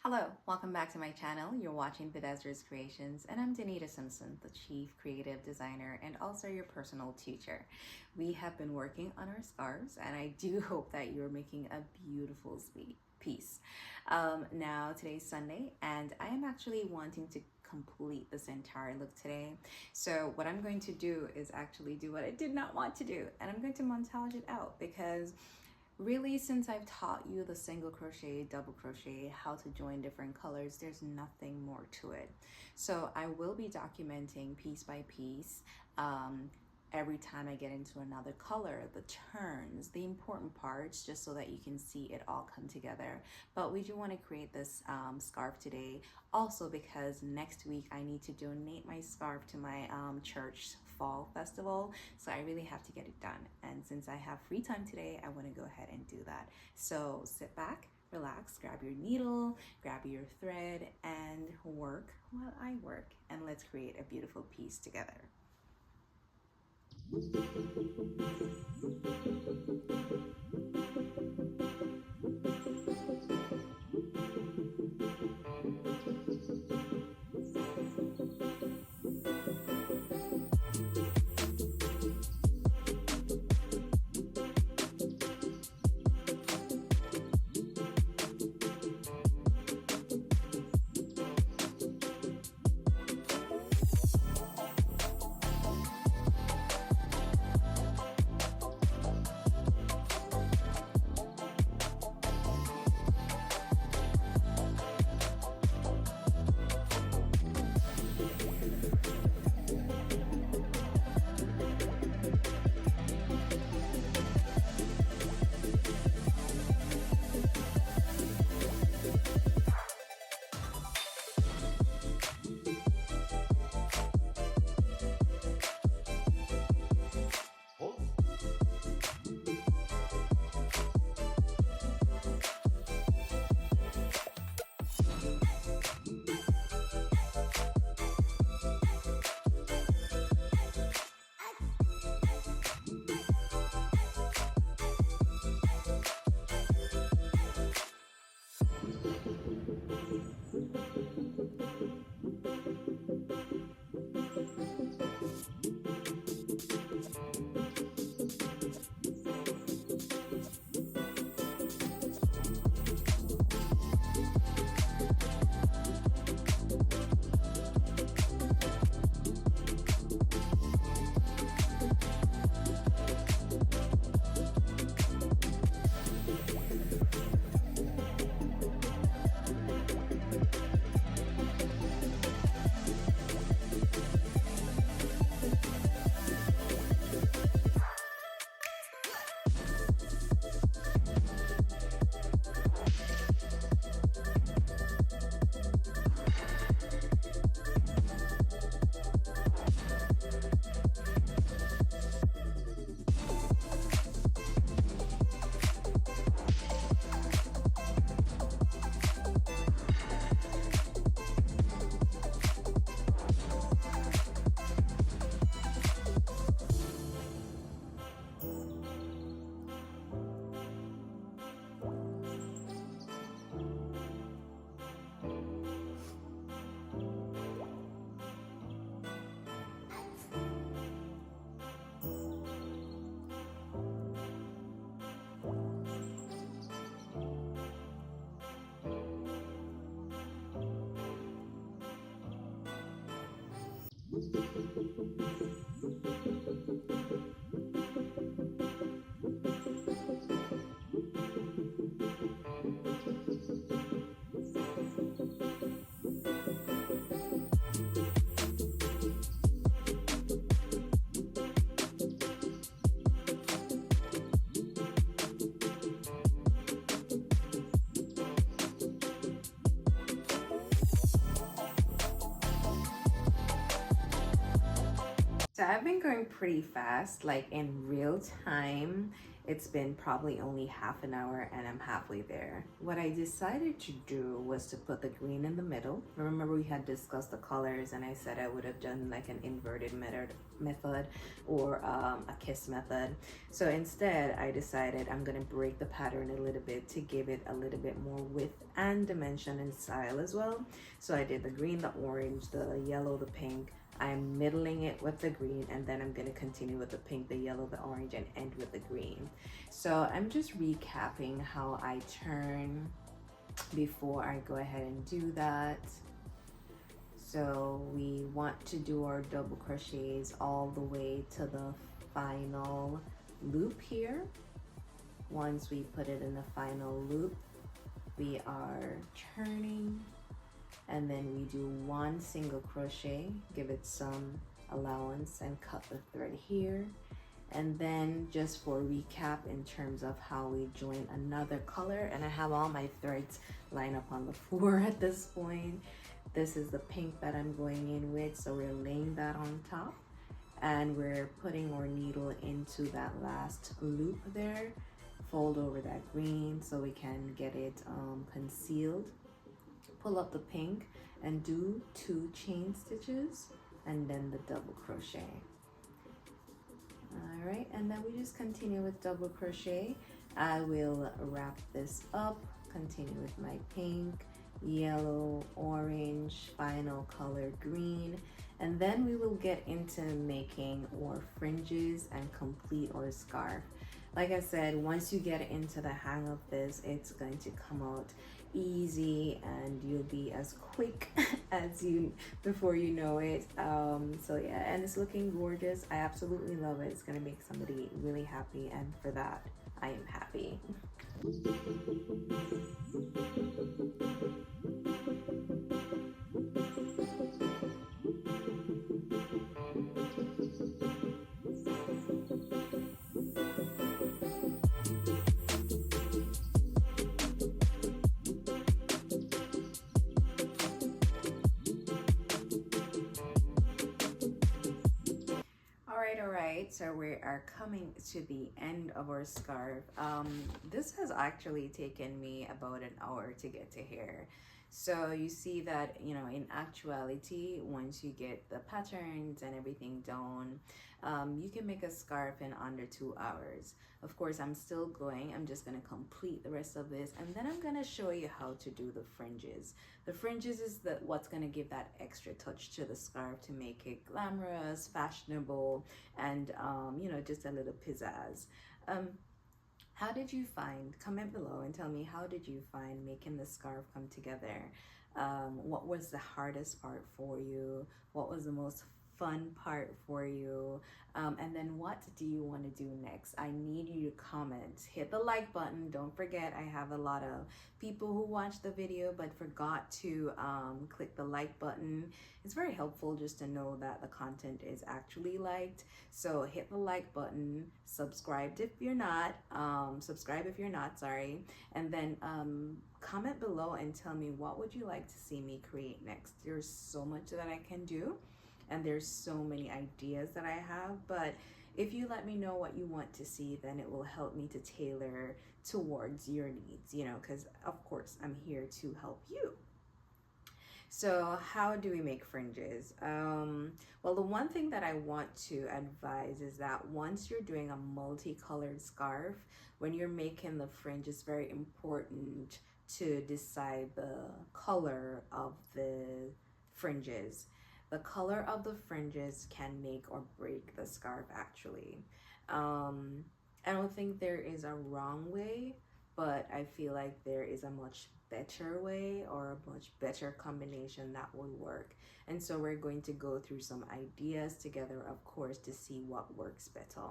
Hello, welcome back to my channel. You're watching Pedestrian's Creations, and I'm Danita Simpson, the Chief Creative Designer and also your personal teacher. We have been working on our scarves, and I do hope that you're making a beautiful piece. Now, today's Sunday, and I am actually wanting to complete this entire look today. So what I'm going to do is actually do what I did not want to do, and I'm going to montage it out because really, since I've taught you the single crochet, double crochet, how to join different colors, there's nothing more to it. So I will be documenting piece by piece every time I get into another color, the turns, the important parts, just so that you can see it all come together. But we do want to create this scarf today also because next week I need to donate my scarf to my church fall festival, so I really have to get it done. And since I have free time today, I want to go ahead and do that. So sit back, relax, grab your needle, grab your thread, and work while I work, and let's create a beautiful piece together. So I've been going pretty fast, like in real time, It's been probably only half an hour and I'm halfway there. What I decided to do was to put the green in the middle. Remember we had discussed the colors and I said I would have done like an inverted method or a kiss method. So instead I decided I'm gonna break the pattern a little bit to give it a little bit more width and dimension and style as well. So I did the green, the orange, the yellow, the pink. I'm middling it with the green, and then I'm going to continue with the pink, the yellow, the orange, and end with the green. So I'm just recapping how I turn before I go ahead and do that. So we want to do our double crochets all the way to the final loop here. Once we put it in the final loop, we are turning, and then we do one single crochet, give it some allowance, and cut the thread here. And then just for recap in terms of how we join another color, and I have all my threads lined up on the floor at this point. This is the pink that I'm going in with, so we're laying that on top and we're putting our needle into that last loop there. Fold over that green so we can get it concealed. Pull up the pink and do 2 chain stitches and then the double crochet. All right, and then we just continue with double crochet. I will wrap this up, continue with my pink, yellow, orange, final color green, and then we will get into making our fringes and complete our scarf. Like I said, once you get into the hang of this, it's going to come out easy and you'll be as quick as you before you know it. So yeah, and it's looking gorgeous. I absolutely love it. It's gonna make somebody really happy, and for that I am happy. All right, so we are coming to the end of our scarf. This has actually taken me about an hour to get to here. So you see that, you know, in actuality, once you get the patterns and everything done, you can make a scarf in under 2 hours. Of course, I'm still going. I'm just going to complete the rest of this, and then I'm going to show you how to do the fringes. The fringes is what's going to give that extra touch to the scarf to make it glamorous, fashionable, and you know, just a little pizzazz. How did you find, comment below and tell me, how did you find making the scarf come together? What was the hardest part for you? What was the most fun part for you? And then what do you want to do next? I need you to comment. Hit the like button. Don't forget, I have a lot of people who watched the video but forgot to click the like button. It's very helpful just to know that the content is actually liked. So hit the like button, subscribe if you're not, sorry, and then comment below and tell me what would you like to see me create next. There's so much that I can do, and there's so many ideas that I have, but if you let me know what you want to see, then it will help me to tailor towards your needs, you know, because of course I'm here to help you. So how do we make fringes? Well, the one thing that I want to advise is that once you're doing a multicolored scarf, when you're making the fringe, it's very important to decide the color of the fringes. The color of the fringes can make or break the scarf, actually. I don't think there is a wrong way, but I feel like there is a much better way or a much better combination that will work. And so we're going to go through some ideas together, of course, to see what works better.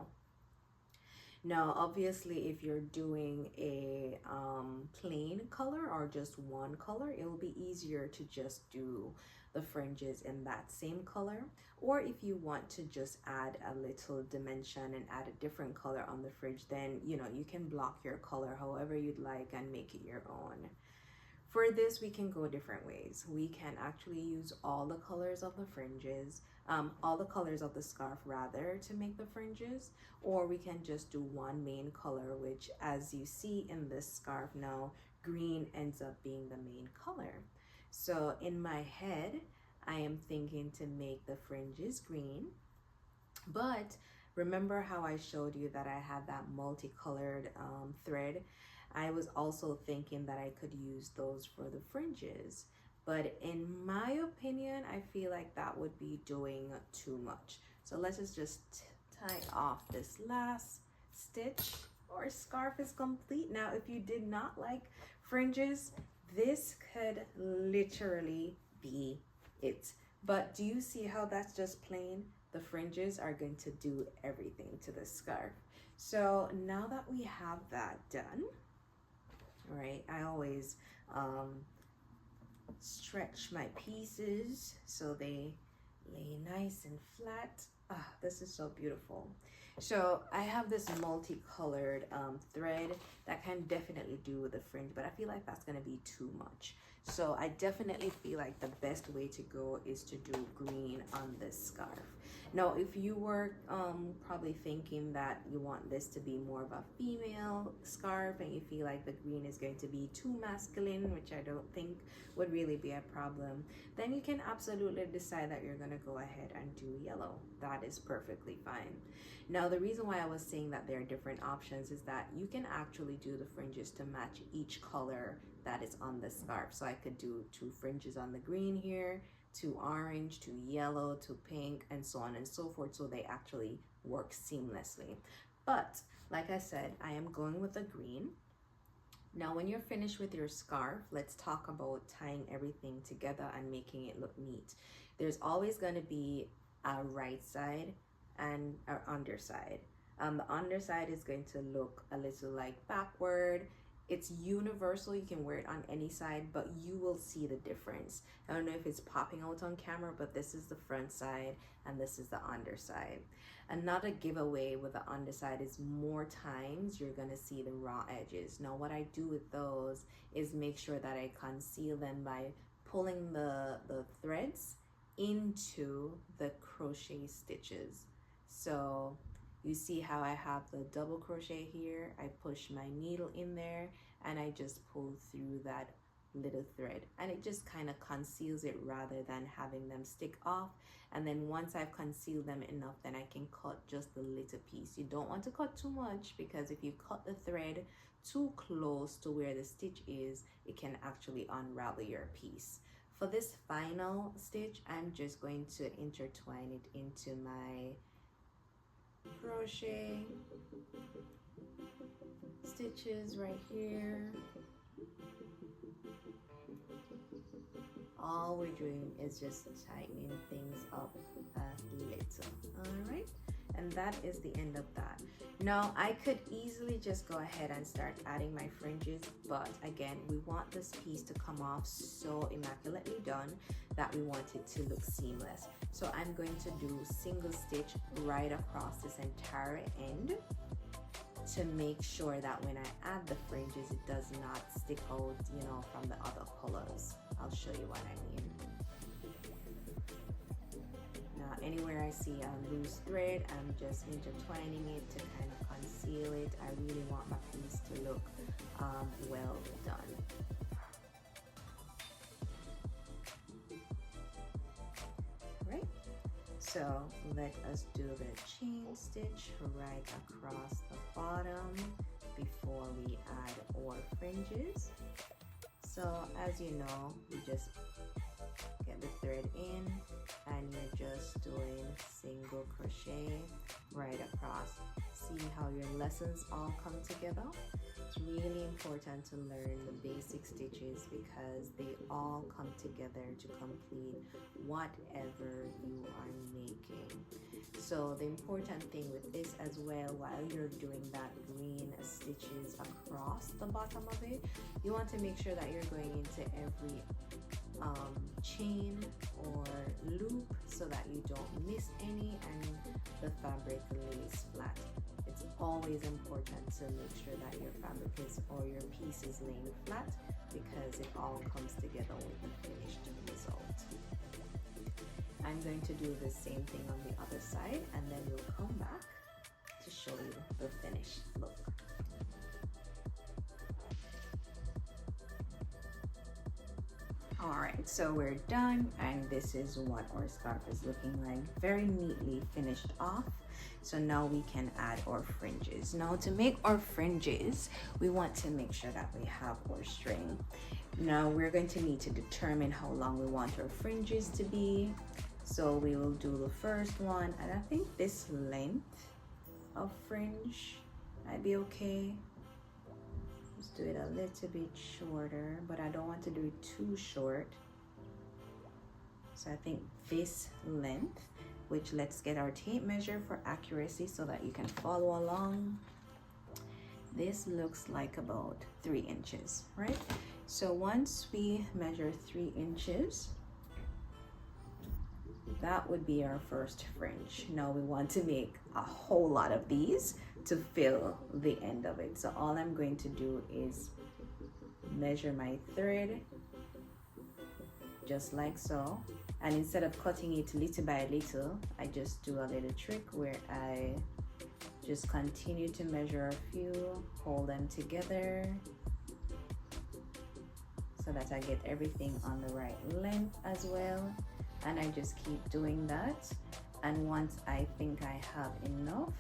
Now, obviously, if you're doing a plain color or just one color, it will be easier to just do the fringes in that same color. Or if you want to just add a little dimension and add a different color on the fringe, then, you know, you can block your color however you'd like and make it your own. For this, we can go different ways. We can actually use all the colors of the fringes, all the colors of the scarf rather, to make the fringes, or we can just do one main color, which as you see in this scarf now, green ends up being the main color. So in my head, I am thinking to make the fringes green, but remember how I showed you that I had that multicolored thread? I was also thinking that I could use those for the fringes, but in my opinion, I feel like that would be doing too much. So let's just tie off this last stitch. Our scarf is complete. Now, if you did not like fringes, this could literally be it. But do you see how that's just plain? The fringes are going to do everything to the scarf. So now that we have that done, all right, I always stretch my pieces so they lay nice and flat. Ah, this is so beautiful. So I have this multicolored thread that can definitely do with the fringe, but I feel like that's gonna be too much. So I definitely feel like the best way to go is to do green on this scarf. Now, if you were probably thinking that you want this to be more of a female scarf and you feel like the green is going to be too masculine, which I don't think would really be a problem, then you can absolutely decide that you're gonna go ahead and do yellow. That is perfectly fine. Now, the reason why I was saying that there are different options is that you can actually do the fringes to match each color that is on the scarf. So I could do 2 fringes on the green here, 2 orange, 2 yellow, 2 pink, and so on and so forth, so they actually work seamlessly. But like I said, I am going with the green. Now, when you're finished with your scarf, let's talk about tying everything together and making it look neat. There's always going to be a right side and an underside. The underside is going to look a little like backward. It's universal, you can wear it on any side, but you will see the difference. I don't know if it's popping out on camera, but this is the front side and this is the underside. Another giveaway with the underside is more times you're gonna see the raw edges. Now what I do with those is make sure that I conceal them by pulling the threads into the crochet stitches. So you see how I have the double crochet here? I push my needle in there and I just pull through that little thread, and it just kind of conceals it rather than having them stick off. And then once I've concealed them enough, then I can cut just the little piece. You don't want to cut too much, because if you cut the thread too close to where the stitch is, it can actually unravel your piece. For this final stitch, I'm just going to intertwine it into my crochet stitches right here. All we're doing is just tightening things up a little. All right, and that is the end of that. Now I could easily just go ahead and start adding my fringes, but again, we want this piece to come off so immaculately done that we want it to look seamless. So I'm going to do single stitch right across this entire end to make sure that when I add the fringes, it does not stick out, you know, from the other colors. I'll show you what I mean. Now, anywhere I see a loose thread, I'm just intertwining it to kind of conceal it. I really want my piece to look well done. Right? So let us do the chain stitch right across the bottom before we add our fringes. So as you know, you just get the thread in and you're just doing single crochet right across. See how your lessons all come together? It's really important to learn the basic stitches because they all come together to complete whatever you are making. So the important thing with this as well, while you're doing that green stitches across the bottom of it, you want to make sure that you're going into every chain or loop so that you don't miss any and the fabric lays flat. It's always important to make sure that your fabric is or your piece is laying flat because it all comes together with the finished result. I'm going to do the same thing on the other side, and then we'll come back to show you the finished look. Alright, so we're done, and this is what our scarf is looking like. Very neatly finished off. So now we can add our fringes. Now to make our fringes, we want to make sure that we have our string. Now we're going to need to determine how long we want our fringes to be. So we will do the first one, and I think this length of fringe might be okay. Let's do it a little bit shorter, but I don't want to do it too short. So I think this length, which let's get our tape measure for accuracy so that you can follow along. This looks like about 3 inches, right? So once we measure 3 inches, that would be our first fringe. Now we want to make a whole lot of these to fill the end of it. So all I'm going to do is measure my thread just like so, and instead of cutting it little by little, I just do a little trick where I just continue to measure a few, hold them together so that I get everything on the right length as well, and I just keep doing that. And once I think I have enough,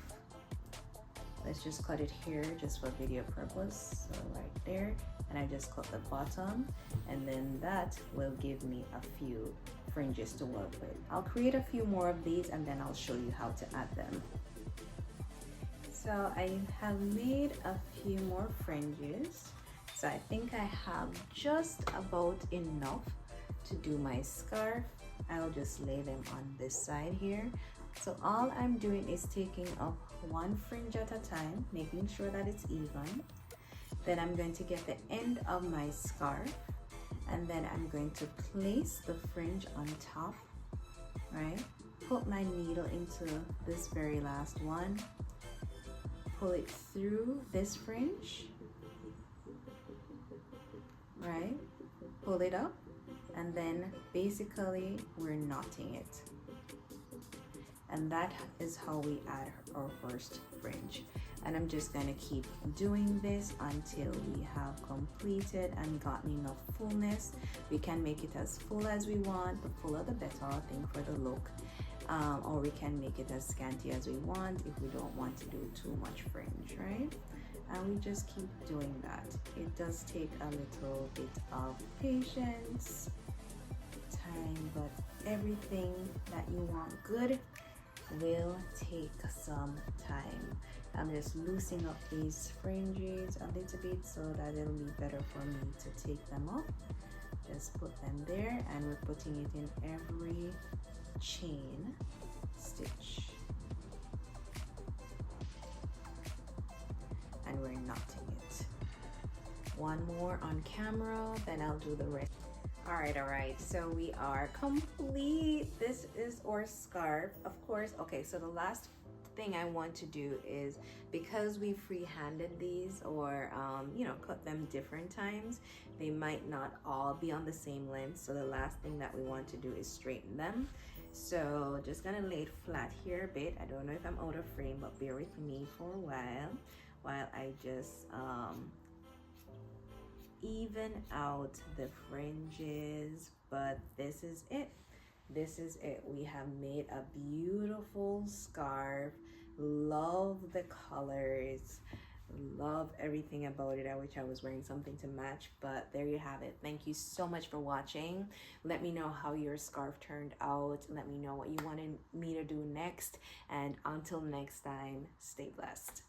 let's just cut it here just for video purpose, so right there, and I just cut the bottom, and then that will give me a few fringes to work with. I'll create a few more of these and then I'll show you how to add them. So I have made a few more fringes, so I think I have just about enough to do my scarf. I'll just lay them on this side here. So all I'm doing is taking up one fringe at a time, making sure that it's even. Then I'm going to get the end of my scarf, and then I'm going to place the fringe on top, right? Put my needle into this very last one, pull it through this fringe, right? Pull it up, and then basically we're knotting it. And that is how we add our first fringe. And I'm just going to keep doing this until we have completed and gotten enough fullness. We can make it as full as we want. The fuller the better, I think, for the look. Or we can make it as scanty as we want if we don't want to do too much fringe, right? And we just keep doing that. It does take a little bit of patience, time, but everything that you want good will take some time. I'm just loosening up these fringes a little bit so that it'll be better for me to take them off. Just put them there, and we're putting it in every chain stitch, and we're knotting it. One more on camera, then I'll do the rest. All right, so we are complete. This is our scarf, of course. Okay, so the last thing I want to do is, because we free-handed these, or you know, cut them different times, they might not all be on the same length. So the last thing that we want to do is straighten them. So just gonna lay it flat here a bit. I don't know if I'm out of frame, but bear with me for a while I just even out the fringes. But this is it. We have made a beautiful scarf. Love the colors, love everything about it. I wish I was wearing something to match, but there you have it. Thank you so much for watching. Let me know how your scarf turned out. Let me know what you wanted me to do next, and until next time, stay blessed.